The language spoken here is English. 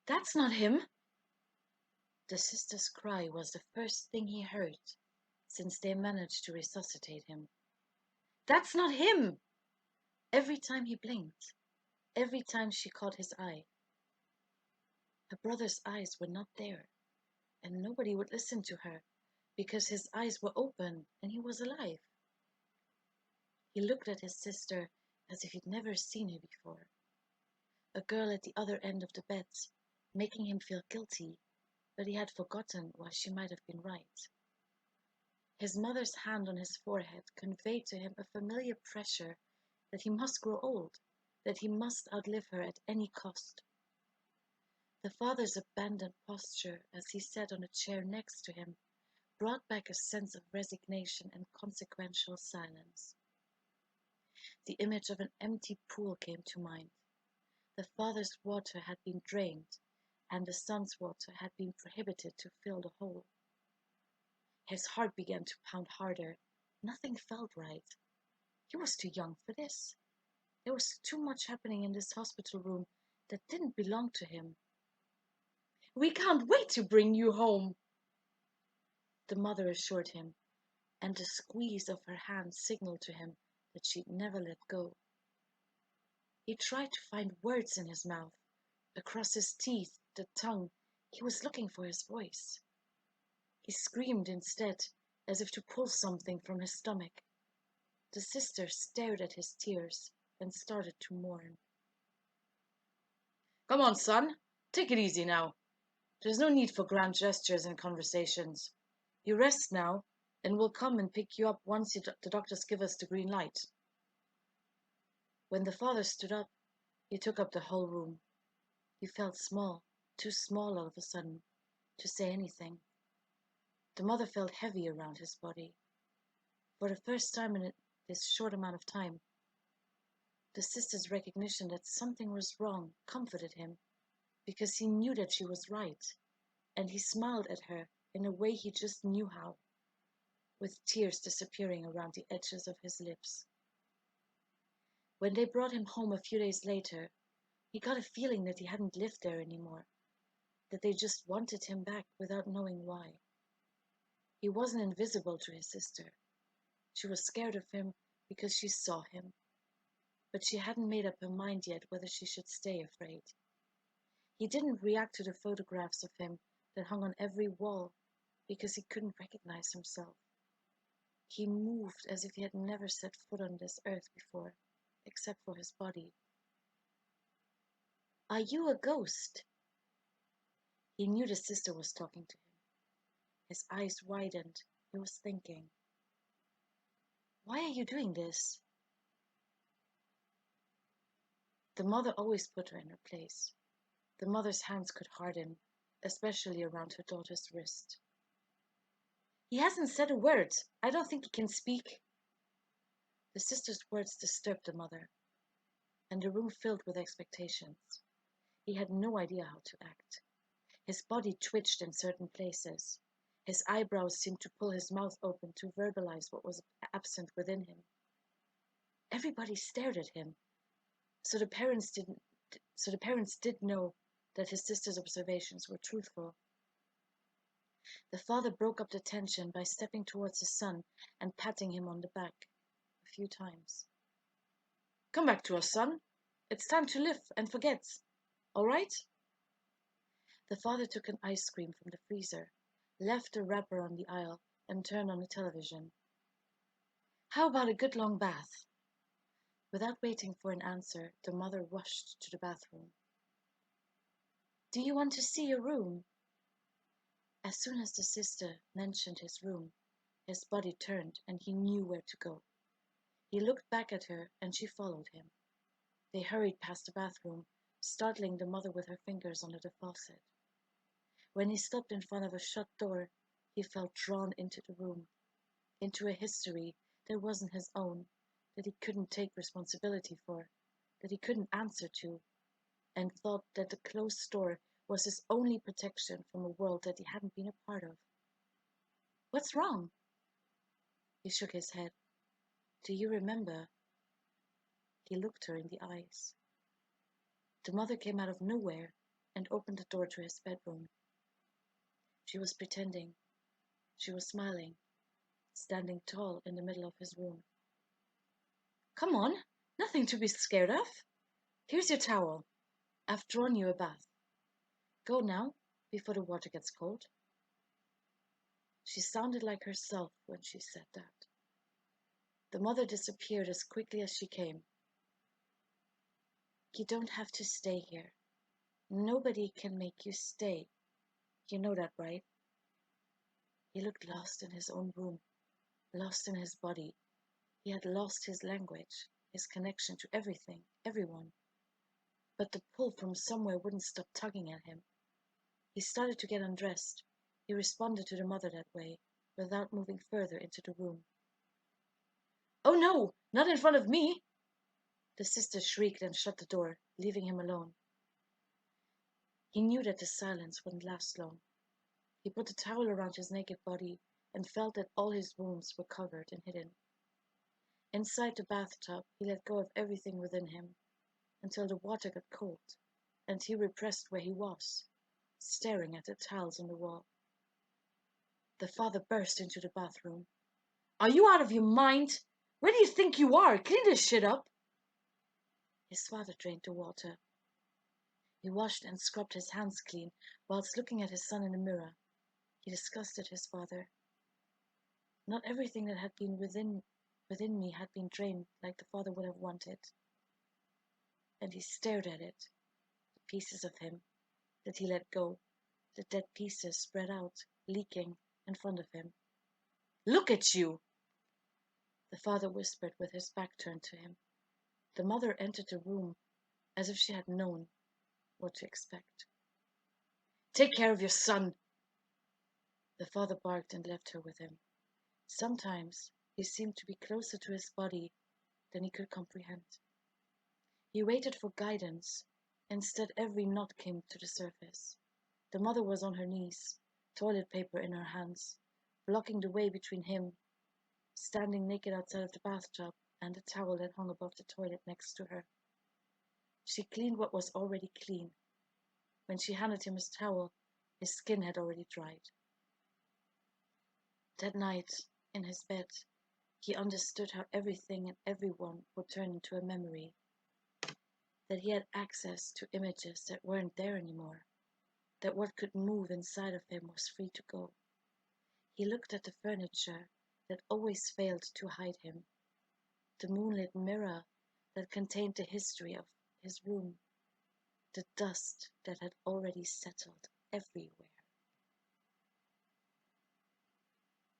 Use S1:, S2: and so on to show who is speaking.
S1: That's not him! The sister's cry was the first thing he heard since they managed to resuscitate him. That's not him! Every time he blinked, every time she caught his eye. Her brother's eyes were not there, and nobody would listen to her because his eyes were open and he was alive. He looked at his sister as if he'd never seen her before. A girl at the other end of the bed, making him feel guilty, but he had forgotten why she might have been right. His mother's hand on his forehead conveyed to him a familiar pressure that he must grow old, that he must outlive her at any cost. The father's abandoned posture as he sat on a chair next to him brought back a sense of resignation and consequential silence. The image of an empty pool came to mind. The father's water had been drained, and the son's water had been prohibited to fill the hole. His heart began to pound harder. Nothing felt right. He was too young for this. There was too much happening in this hospital room that didn't belong to him. "We can't wait to bring you home," the mother assured him, and the squeeze of her hand signaled to him that she'd never let go. He tried to find words in his mouth. Across his teeth, the tongue, he was looking for his voice. He screamed instead, as if to pull something from his stomach. The sister stared at his tears and started to mourn. "Come on, son. Take it easy now. There's no need for grand gestures and conversations. You rest now, and we'll come and pick you up once the doctors give us the green light." When the father stood up, he took up the whole room. He felt small, too small all of a sudden, to say anything. The mother felt heavy around his body. For the first time in this short amount of time, the sister's recognition that something was wrong comforted him, because he knew that she was right, and he smiled at her in a way he just knew how, with tears disappearing around the edges of his lips. When they brought him home a few days later, he got a feeling that he hadn't lived there anymore, that they just wanted him back without knowing why. He wasn't invisible to his sister. She was scared of him because she saw him, but she hadn't made up her mind yet whether she should stay afraid. He didn't react to the photographs of him that hung on every wall because he couldn't recognize himself. He moved as if he had never set foot on this earth before, except for his body. "Are you a ghost?" He knew the sister was talking to him. His eyes widened. He was thinking, "Why are you doing this?" The mother always put her in her place. The mother's hands could harden, especially around her daughter's wrist. "He hasn't said a word. I don't think he can speak." The sister's words disturbed the mother, and the room filled with expectations. He had no idea how to act. His body twitched in certain places. His eyebrows seemed to pull his mouth open to verbalize what was absent within him. Everybody stared at him, so the parents did know that his sister's observations were truthful. The father broke up the tension by stepping towards his son and patting him on the back a few times. "Come back to us, son. It's time to live and forget. All right?" The father took an ice cream from the freezer, left the wrapper on the aisle, and turned on the television. "How about a good long bath?" Without waiting for an answer, the mother rushed to the bathroom. "Do you want to see your room?" As soon as the sister mentioned his room, his body turned and he knew where to go. He looked back at her and she followed him. They hurried past the bathroom, startling the mother with her fingers under the faucet. When he stopped in front of a shut door, he felt drawn into the room, into a history that wasn't his own, that he couldn't take responsibility for, that he couldn't answer to, and thought that the closed door was his only protection from a world that he hadn't been a part of. "What's wrong?" He shook his head. "Do you remember?" He looked her in the eyes. The mother came out of nowhere and opened the door to his bedroom. She was pretending. She was smiling, standing tall in the middle of his room. "Come on, nothing to be scared of. Here's your towel. I've drawn you a bath. Go now, before the water gets cold." She sounded like herself when she said that. The mother disappeared as quickly as she came. "You don't have to stay here. Nobody can make you stay. You know that, right?" He looked lost in his own room, lost in his body. He had lost his language, his connection to everything, everyone. But the pull from somewhere wouldn't stop tugging at him. He started to get undressed. He responded to the mother that way, without moving further into the room. "Oh no, not in front of me!" The sister shrieked and shut the door, leaving him alone. He knew that the silence wouldn't last long. He put the towel around his naked body and felt that all his wounds were covered and hidden. Inside the bathtub, he let go of everything within him, until the water got cold, and he repressed where he was, staring at the tiles on the wall. The father burst into the bathroom. "Are you out of your mind? Where do you think you are? Clean this shit up!" His father drained the water. He washed and scrubbed his hands clean whilst looking at his son in the mirror. He disgusted his father. Not everything that had been within me had been drained like the father would have wanted. And he stared at it, the pieces of him that he let go, the dead pieces spread out, leaking in front of him. "Look at you!" The father whispered with his back turned to him. The mother entered the room as if she had known what to expect. "Take care of your son!" The father barked and left her with him. Sometimes he seemed to be closer to his body than he could comprehend. He waited for guidance. Instead, every knot came to the surface. The mother was on her knees, toilet paper in her hands, blocking the way between him, standing naked outside of the bathtub, and the towel that hung above the toilet next to her. She cleaned what was already clean. When she handed him his towel, his skin had already dried. That night, in his bed, he understood how everything and everyone would turn into a memory, that he had access to images that weren't there anymore, that what could move inside of him was free to go. He looked at the furniture that always failed to hide him, the moonlit mirror that contained the history of his room, the dust that had already settled everywhere.